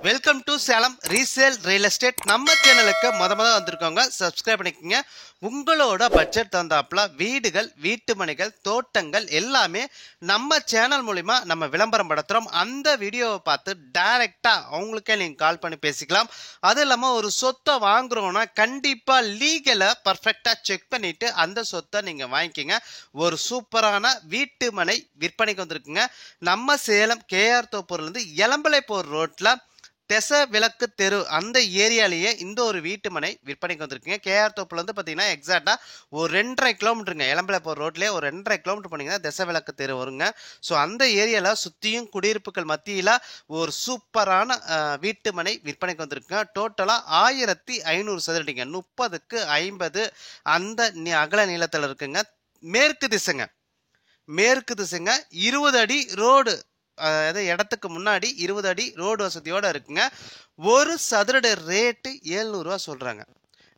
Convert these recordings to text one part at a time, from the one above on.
Welcome to Salem resale real estate. நம்ம சேனலுக்கு முத வந்திருக்கோங்க, சப்ஸ்கிரைப் பண்ணிக்கோங்க. உங்களோட பட்ஜெட் தந்தாப்புல வீடுகள், வீட்டு மனைகள், தோட்டங்கள் எல்லாமே நம்ம சேனல் மூலிமா நம்ம விளம்பரம் படுத்துறோம். அந்த வீடியோவை பார்த்து டைரக்டா அவங்களுக்கே நீங்க கால் பண்ணி பேசிக்கலாம். அது இல்லாம ஒரு சொத்தை வாங்குறோம்னா கண்டிப்பா லீகலை பர்ஃபெக்டா செக் பண்ணிட்டு அந்த சொத்தை நீங்க வாங்கிக்கங்க. ஒரு சூப்பரான வீட்டு மனை விற்பனைக்கு வந்திருக்குங்க. நம்ம சேலம் கேஆர் தோப்பூர்ல இருந்து எலம்பலை போர் ரோட்ல தெச விளக்கு தெரு அந்த ஏரியாலேயே இந்த ஒரு வீட்டு மனை விற்பனைக்கு வந்திருக்குங்க. கேஆர் தோப்புல இருந்து பார்த்தீங்கன்னா எக்ஸாக்டா ஒரு 2.5 கிலோமீட்டருங்க. எலம்பலை போகிற ரோட்லேயே ஒரு 2.5 கிலோமீட்டர் போனீங்கன்னா தெச விளக்கு தெரு வருங்க. ஸோ அந்த ஏரியாவில் சுற்றியும் குடியிருப்புகள் மத்தியில் ஒரு சூப்பரான வீட்டு மனை விற்பனைக்கு வந்திருக்குங்க. டோட்டலாக 1500 சதுரடிங்க, 30க்கு 50 அந்த அகல நீளத்தில் இருக்குங்க. மேற்கு திசைங்க, 20 அடி ரோடு, அதாவது இடத்துக்கு முன்னாடி 20 அடி ரோடு வசதியோட இருக்குங்க. ஒரு சதுரடி ரேட்டு 700 ரூபா சொல்றாங்க.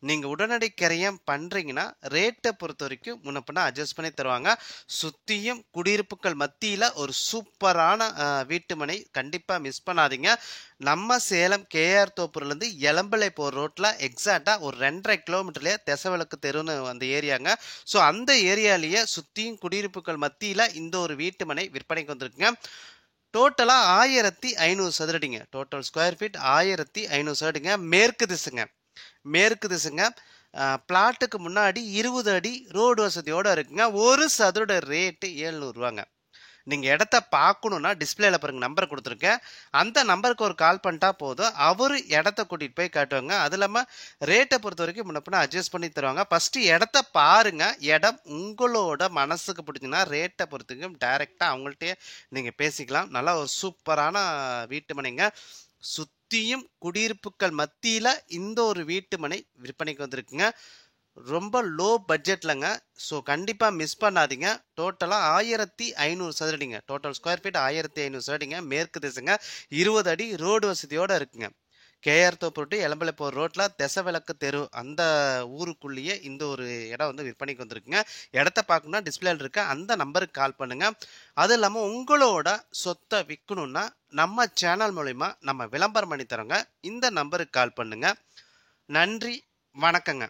நீங்க உடனடி கிரயம் பண்றீங்கன்னா ரேட்டை பொறுத்த வரைக்கும் முன்னப்பின்னா அட்ஜஸ்ட் பண்ணி தருவாங்க. சுத்தியும் குடியிருப்புகள் மத்தியில ஒரு சூப்பரான வீட்டு மனை கண்டிப்பா மிஸ் பண்ணாதீங்க. நம்ம சேலம் கேஆர் தோப்பூர்ல இருந்து எலம்பலை போற ரோட்ல எக்ஸாக்டா ஒரு 2.5 கிலோமீட்டர்லயே தெசவிளக்கு தெருன்னு அந்த ஏரியாங்க. ஸோ அந்த ஏரியாலேயே சுத்தியும் குடியிருப்புகள் மத்தியில இந்த ஒரு வீட்டு மனை விற்பனைக்கு வந்திருக்குங்க. டோட்டலா 1500 சதுரடிங்க. டோட்டல் ஸ்கொயர் ஃபீட் 1500 சதுரடிங்க. மேற்கு திசைங்க. பிளாட்டுக்கு முன்னாடி 20 அடி ரோடு வசதியோட இருக்குங்க. ஒரு சதுரட ரேட்டு 700 ரூபாங்க. நீங்க இடத்த பார்க்கணும்னா டிஸ்பிளேல பாருங்க, நம்பர் கொடுத்துருக்கேன். அந்த நம்பருக்கு ஒரு கால் பண்ணிட்டா போதும், அவரு இடத்த கூட்டிட்டு போய் காட்டுவாங்க. அது இல்லாம ரேட்டை பொறுத்த வரைக்கும் முன்னப்பின்னா அட்ஜஸ்ட் பண்ணி தருவாங்க. ஃபர்ஸ்ட் இடத்த பாருங்க. இடம் உங்களோட மனசுக்கு பிடிச்சுன்னா ரேட்டை பொறுத்துக்கும் டைரக்டா அவங்கள்ட்டே நீங்க பேசிக்கலாம். நல்லா ஒரு சூப்பரான வீட்டு மனைங்க. சுத்தியும் குடியிருப்புகள் மத்தியில இந்த ஒரு வீட்டு மனை விற்பனைக்கு வந்திருக்குங்க. ரொம்ப லோ பட்ஜெட்லங்க. ஸோ கண்டிப்பா மிஸ் பண்ணாதீங்க. டோட்டலா 1500 சதுரடிங்க. டோட்டல் ஸ்கொயர் ஃபீட் 1500 சதுரடிங்க. மேற்கு திசைங்க, 20 அடி ரோடு வசதியோட இருக்குங்க. கேஆர் தோப்பு எலம்பலை போற ரோட்ல தெச விளக்கு தெரு அந்த ஊருக்குள்ளேயே இந்த ஒரு இடம் வந்து விற்பனைக்கு வந்திருக்குங்க. இடத்த பார்க்கணும்னா டிஸ்பிளேல இருக்க அந்த நம்பருக்கு கால் பண்ணுங்க. அது இல்லாம உங்களோட சொத்தை விற்கணும்னா நம்ம சேனல் மூலிமா நம்ம விளம்பரம் பண்ணி தரோங்க. இந்த நம்பருக்கு கால் பண்ணுங்க. நன்றி, வணக்கங்க.